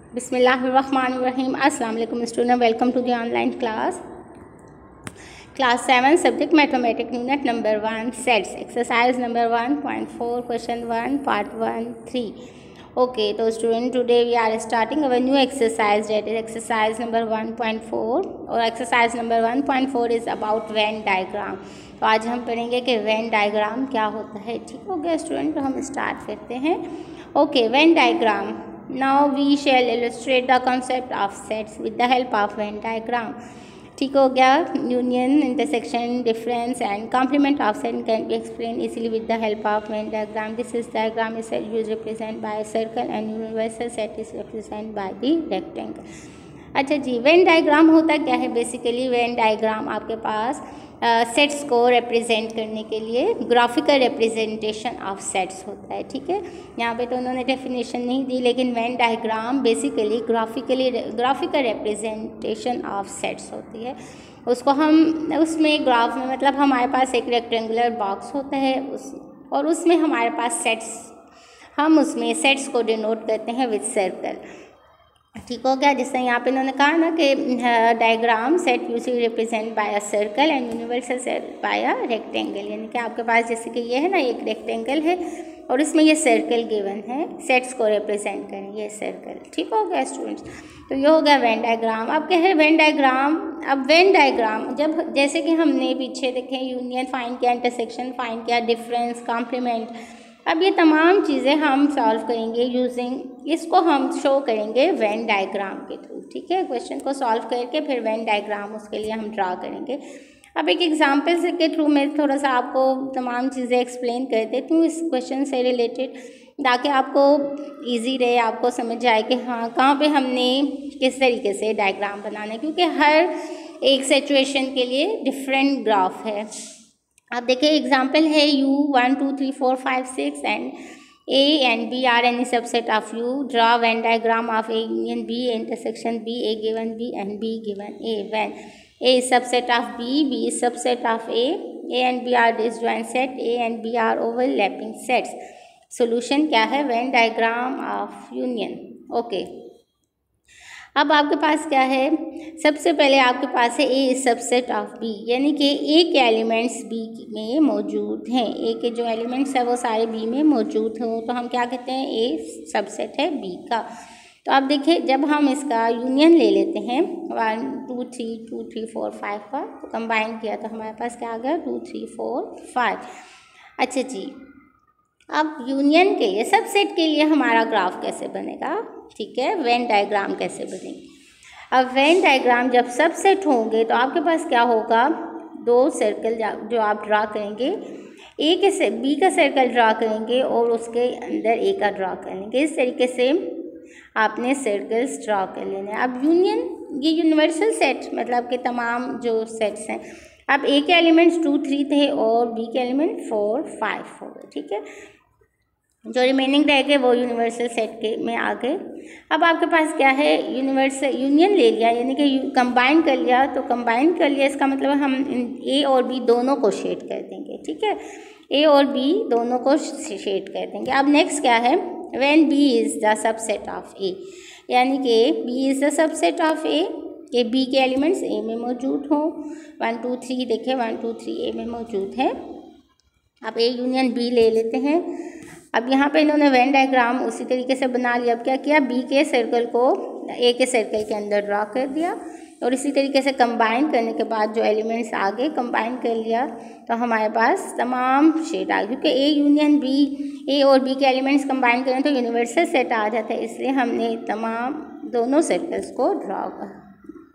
बिस्मिल्लाहिर्रहमानिर्रहीम। अस्सलाम वालेकुम student, welcome to the online class 7 subject mathematics unit number 1 sets exercise number 1.4 question 1 part 1 3। Okay, तो student today we are starting our new exercise that is exercise number 1.4 और exercise number 1.4 is about Venn diagram. तो आज हम पढ़ेंगे कि Venn diagram क्या होता है। ठीक हो गया स्टूडेंट, तो हम स्टार्ट करते हैं। Okay, Venn diagram. Now we shall illustrate the concept of sets with the help of Venn diagram. ठीक हो गया। Union, intersection, difference and complement of set can be explain easily with the help of Venn diagram. This is diagram is use represent by circle and universal set is represent by the rectangle. अच्छा जी, Venn diagram होता क्या है? Basically Venn diagram आपके पास sets को represent करने के लिए ग्राफिकल रिप्रेजेंटेशन ऑफ सेट्स होता है। ठीक है, यहाँ पे तो उन्होंने डेफिनेशन नहीं दी, लेकिन Venn diagram basically graphical representation of sets होती है। उसको हम उसमें ग्राफ में मतलब हमारे पास एक रेक्टेंगुलर बॉक्स होता है और उसमें हमारे पास सेट्स, हम उसमें सेट्स को डिनोट करते हैं विद सर्कल। ठीक हो गया। जैसे यहाँ पे इन्होंने कहा ना कि diagram set usually represent by a circle and universal set by a rectangle. यानी कि आपके पास जैसे कि ये है ना, एक रेक्टेंगल है और इसमें ये सर्कल गिवन है, सेट्स को रिप्रेजेंट करें ये सर्कल। ठीक हो गया स्टूडेंट्स, तो ये हो गया वेन डायग्राम। अब क्या है वेन डायग्राम? अब वेन डायग्राम जब जैसे कि हमने पीछे देखें यूनियन फाइंड किया, इंटरसेक्शन फाइंड किया, डिफरेंस, कॉम्प्लीमेंट, अब ये तमाम चीज़ें हम सॉल्व करेंगे यूजिंग, इसको हम शो करेंगे वेन डायग्राम के थ्रू। ठीक है, क्वेश्चन को सॉल्व करके फिर वेन डायग्राम उसके लिए हम ड्रा करेंगे। अब एक एग्जांपल के थ्रू मैं थोड़ा सा आपको तमाम चीज़ें एक्सप्लेन कर देती हूँ इस क्वेश्चन से रिलेटेड, ताकि आपको ईजी रहे, आपको समझ आए कि हाँ कहाँ पे हमने किस तरीके से डायग्राम बनाना है, क्योंकि हर एक सिचुएशन के लिए डिफरेंट ग्राफ है। अब देखिए एग्जाम्पल है U 1 2 3 4 5 6 and A and B are any subset of U. Draw Venn diagram of A union B intersection B, A given B and B given A. When A is subset of B, B is subset of A and B are disjoint set, A and B are overlapping sets. Solution क्या है? Venn diagram of union. Okay. अब आपके पास क्या है? सबसे पहले आपके पास है ए सबसेट ऑफ बी, यानी कि ए के एलिमेंट्स बी में मौजूद हैं। ए के जो एलिमेंट्स है वो सारे बी में मौजूद हों, तो हम क्या कहते हैं? ए सबसेट है बी का। तो अब देखिए जब हम इसका यूनियन ले लेते हैं 1 2 3 2 3 4 5 का, तो कंबाइन किया तो हमारे पास क्या आ गया? 2 3 4 5। अच्छा जी, अब यूनियन के लिए सबसेट के लिए हमारा ग्राफ कैसे बनेगा? ठीक है, वेन डायग्राम कैसे बनेगी? अब वेन डायग्राम जब सबसेट होंगे तो आपके पास क्या होगा? दो सर्कल जो आप ड्रा करेंगे, ए के से बी का सर्कल ड्रा करेंगे और उसके अंदर ए का ड्रा कर लेंगे। इस तरीके से आपने सर्कल्स ड्रा कर लेने। अब यूनियन, ये यूनिवर्सल सेट मतलब कि तमाम जो सेट्स हैं, अब ए के एलिमेंट्स 2 3 थे और बी के एलिमेंट 4 5 हो गए। ठीक है, जो रिमेनिंग रह गए वो यूनिवर्सल सेट के में आ गए। अब आपके पास क्या है? यूनिवर्सल यूनियन ले लिया, यानी कि कंबाइन कर लिया। तो कंबाइन कर लिया इसका मतलब हम ए और बी दोनों को शेड कर देंगे। ठीक है, ए और बी दोनों को शेड कर देंगे। अब नेक्स्ट क्या है? When B is the subset of A, यानी कि B is the subset of A, कि बी के एलिमेंट्स ए में मौजूद हों। 1 2 3 देखें, 1 2 3 ए में मौजूद है। अब ए यूनियन बी ले लेते हैं। अब यहाँ पे इन्होंने वेन डायग्राम उसी तरीके से बना लिया। अब क्या किया? बी के सर्कल को ए के सर्कल के अंदर ड्रा कर दिया और इसी तरीके से कंबाइन करने के बाद जो एलिमेंट्स आगे कंबाइन कर लिया तो हमारे पास तमाम शेड आ गए, क्योंकि ए यूनियन बी, ए और बी के एलिमेंट्स कंबाइन करें तो यूनिवर्सल सेट आ जाता है, इसलिए हमने तमाम दोनों सर्कल्स को ड्रा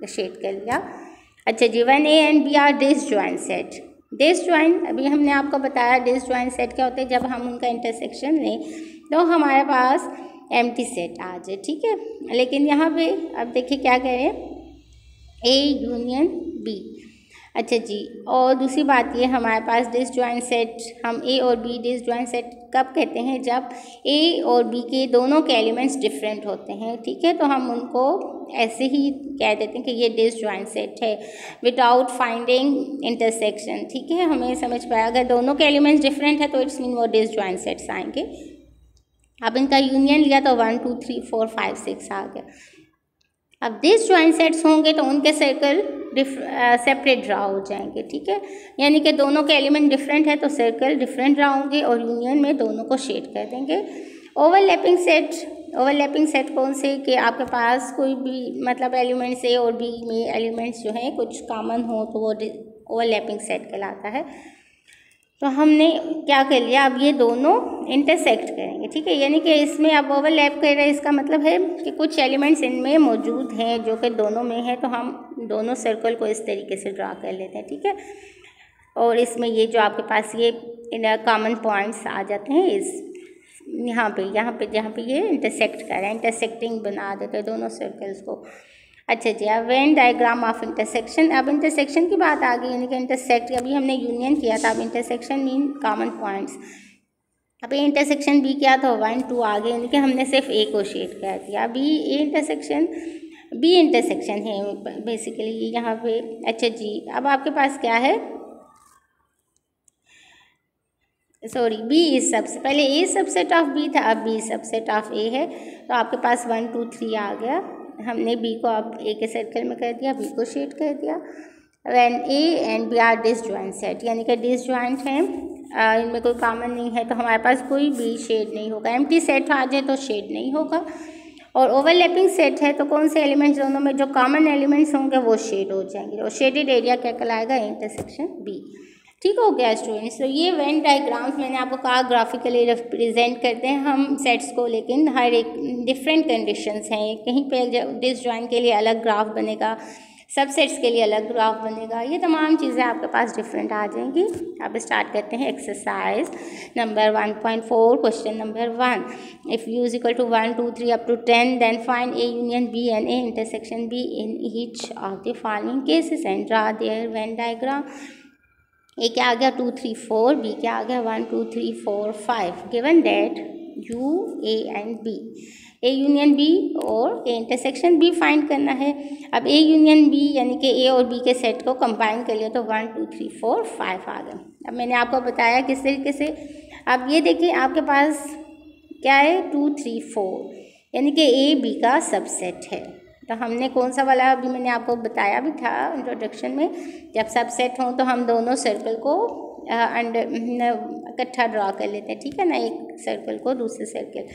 शेड कर लिया। अच्छा जी, when A and B are disjoint set. Disjoint अभी हमने आपको बताया डिसजॉइंट सेट क्या होता है, जब हम उनका इंटरसेक्शन लें तो हमारे पास एम्प्टी सेट आ जाए। ठीक है, लेकिन यहाँ पे अब देखिए क्या कह रहे हैं? A union B. अच्छा जी, और दूसरी बात ये हमारे पास डिसजॉइंट सेट, हम ए और बी डिसजॉइंट सेट कब कहते हैं? जब ए और बी के दोनों के एलिमेंट्स डिफरेंट होते हैं। ठीक है, तो हम उनको ऐसे ही कह देते हैं कि ये डिसजॉइंट सेट है विदाउट फाइंडिंग इंटरसेक्शन। ठीक है, हमें समझ पाया, अगर दोनों के एलिमेंट्स डिफरेंट है तो इट्स मीन वो डिसजॉइंट सेट्स आएंगे। अब इनका यूनियन लिया तो 1 2 3 4 5 6 आ गया। अब डिसजॉइंट सेट्स होंगे तो उनके सर्कल सेपरेट ड्रा हो जाएंगे, ठीक है, यानी कि दोनों के एलिमेंट डिफरेंट है तो सर्कल डिफरेंट ड्रा होंगे और यूनियन में दोनों को शेड कर देंगे। ओवरलैपिंग सेट कौन से कि आपके पास कोई भी मतलब एलिमेंट्स ए और बी में एलिमेंट्स जो हैं कुछ कॉमन हो तो वो ओवरलैपिंग सेट कहलाता है। तो हमने क्या कर लिया, अब ये दोनों इंटरसेक्ट करेंगे, ठीक है, यानी कि इसमें अब ओवरलैप कर रहे हैं, इसका मतलब है कि कुछ एलिमेंट्स इनमें मौजूद हैं जो कि दोनों में है, तो हम दोनों सर्कल को इस तरीके से ड्रा कर लेते हैं, ठीक है। और इसमें ये जो आपके पास ये कॉमन पॉइंट्स आ जाते हैं इस यहाँ पे जहाँ पे ये इंटरसेक्ट कर रहे हैं, इंटरसेक्टिंग बना देते हैं दोनों सर्कल्स को। अच्छा जी, अब वेन डायग्राम ऑफ इंटरसेक्शन, अब इंटरसेक्शन की बात आ गई, यानी कि इंटरसेक्ट अभी हमने यूनियन किया था, अब इंटरसेक्शन मीन कॉमन पॉइंट्स। अब ये इंटरसेक्शन बी क्या था 1 2 आ गए, यानी कि हमने सिर्फ ए को शेड कर दिया। अभी ए इंटरसेक्शन बी इंटरसेक्शन है बेसिकली यहाँ पे। अच्छा जी, अब आपके पास क्या है, सॉरी बी इज सबसे पहले ए सबसेट ऑफ बी था, अब बी सबसेट ऑफ ए है, तो आपके पास 1 2 3 आ गया। हमने बी को अब ए के सर्कल में कर दिया, बी को शेड कर दिया। When A and B are disjoint set, यानी कि डिसजॉइंट हैं, इनमें कोई कॉमन नहीं है तो हमारे पास कोई भी शेड नहीं होगा। एम्प्टी सेट आ जाए तो शेड नहीं होगा। और ओवरलैपिंग सेट है तो कौन से एलिमेंट्स दोनों में जो कॉमन एलिमेंट्स होंगे वो शेड हो जाएंगे, और शेडेड एरिया क्या कहलाएगा, इंटरसेक्शन बी। ठीक हो गया स्टूडेंट्स। तो ये वेन डायग्राम्स मैंने आपको कहा ग्राफिकली रिप्रेजेंट करते हैं हम सेट्स को, लेकिन हर एक डिफरेंट कंडीशंस हैं, कहीं पे डिसजॉइंट के लिए अलग ग्राफ बनेगा, सबसेट्स के लिए अलग ग्राफ बनेगा, ये तमाम चीज़ें आपके पास डिफरेंट आ जाएंगी। अब स्टार्ट करते हैं exercise number 1.4 question number 1। If U is equal to 1 2 3 up to 10 then find A union B and A intersection B in each of the following cases and draw their Venn diagram. A क्या आ गया 2 3 4, B क्या आ गया 1 2 3 4 5। Given that U A and B, A union B और A intersection B find करना है। अब ए यूनियन बी यानी कि ए और बी के सेट को कंबाइन कर लिया तो 1 2 3 4 5 आ गया। अब मैंने आपको बताया किस तरीके से। अब ये देखिए आपके पास क्या है 2 3 4, यानी कि ए बी का सबसेट है। तो हमने कौन सा वाला अभी मैंने आपको बताया भी था इंट्रोडक्शन में, जब सबसेट हों तो हम दोनों सर्कल को इकट्ठा ड्रा कर लेते हैं, ठीक है ना, एक सर्कल को दूसरे सर्कल।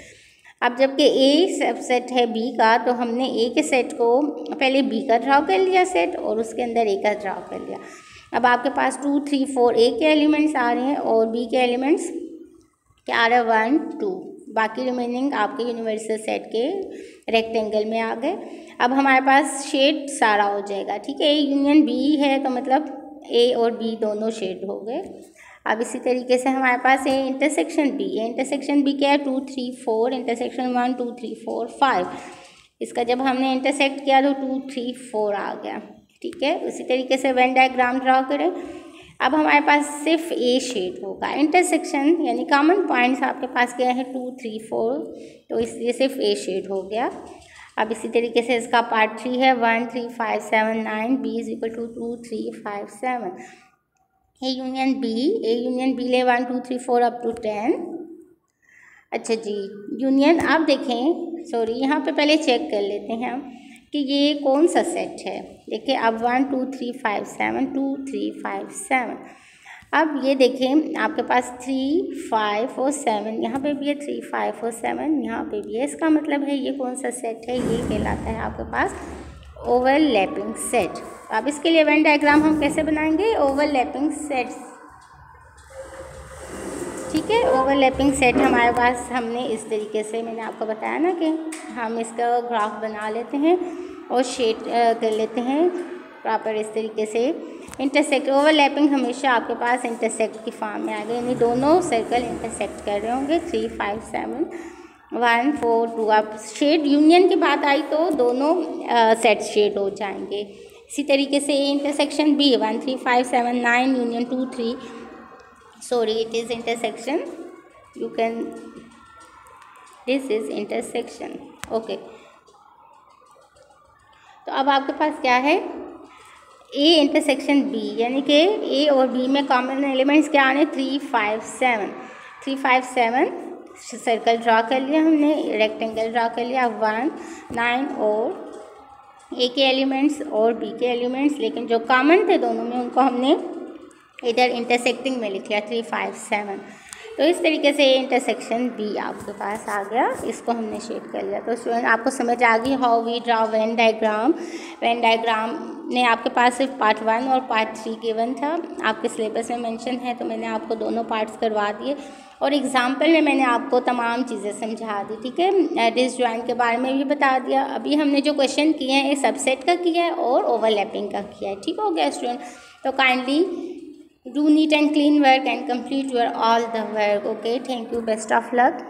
अब जबकि ए सबसेट है बी का तो हमने ए के सेट को पहले बी का ड्रा कर लिया सेट और उसके अंदर ए का ड्रा कर लिया। अब आपके पास 2 3 4 ए के एलिमेंट्स आ रहे हैं और बी के एलिमेंट्स क्या आ रहा है 1 2, बाकी रिमेनिंग आपके यूनिवर्सल सेट के रेक्टेंगल में आ गए। अब हमारे पास शेड सारा हो जाएगा, ठीक है, ए यूनियन बी है तो मतलब ए और बी दोनों शेड हो गए। अब इसी तरीके से हमारे पास ए इंटरसेक्शन बी क्या है 2 3 4, इंटरसेक्शन 1 2 3 4 5। इसका जब हमने इंटरसेक्ट किया तो 2 3 4 आ गया, ठीक है। उसी तरीके से वेन डायग्राम ड्रा करें। अब हमारे पास सिर्फ ए शेड होगा, इंटरसेक्शन यानी कॉमन पॉइंट्स आपके पास क्या है 2 3 4, तो इसलिए सिर्फ ए शेड हो गया। अब इसी तरीके से इसका पार्ट 3 है 1 3 5 7 9, B is equal to 2 3 5 7। A union B ले 1 2 3 4 अप टू 10। अच्छा जी, यूनियन आप देखें, सॉरी यहाँ पे पहले चेक कर लेते हैं हम कि ये कौन सा सेट है। देखिए अब 1 2 3 5 7 2 3 5 7। अब ये देखें आपके पास 3 5 और 7, यहाँ पे भी है 3 5 और 7, यहाँ पे भी है। इसका मतलब है ये कौन सा सेट है, ये कहलाता है आपके पास ओवरलैपिंग सेट। अब इसके लिए वेन डायग्राम हम कैसे बनाएंगे, ओवरलैपिंग सेट्स, ठीक है। ओवरलैपिंग सेट हमारे पास हमने इस तरीके से मैंने आपको बताया ना कि हम इसका ग्राफ बना लेते हैं और शेड कर लेते हैं प्रॉपर इस तरीके से। इंटरसेक्ट ओवरलैपिंग हमेशा आपके पास इंटरसेक्ट की फॉर्म में आ गई, यानी दोनों सर्कल इंटरसेक्ट कर रहे होंगे 3 5 7 1 4 2। अब शेड यूनियन की बात आई तो दोनों सेट शेड हो जाएंगे। इसी तरीके से intersection B 1 3 5 7 9 union 2 3, sorry it is intersection, you can, this is intersection, okay। तो अब आपके पास क्या है ए इंटरसेक्शन बी, यानी कि ए और बी में कॉमन एलिमेंट्स क्या आने 3 5 7 3 5 7 सर्कल ड्रा कर लिया हमने, रेक्टेंगल ड्रा कर लिया 1, 9 और ए के एलिमेंट्स और बी के एलिमेंट्स, लेकिन जो कॉमन थे दोनों में उनको हमने इधर इंटरसेक्टिंग में लिख लिया 3, 5, 7। तो इस तरीके से इंटरसेक्शन बी आपके पास आ गया, इसको हमने शेड कर लिया। तो स्टूडेंट आपको समझ आ गई how we draw Venn diagram. Venn diagram ने आपके पास सिर्फ पार्ट 1 और पार्ट 3 गिवन था, आपके सिलेबस में मेंशन है, तो मैंने आपको दोनों पार्ट्स करवा दिए और एग्जाम्पल में मैंने आपको तमाम चीज़ें समझा दी। ठीक है, डिसजॉइंट के बारे में भी बता दिया। अभी हमने जो क्वेश्चन किए हैं एक सबसेट का किया है और ओवरलैपिंग का किया है। ठीक हो गया स्टूडेंट, तो kindly do neat and clean work and complete your all the work. Okay, thank you, best of luck.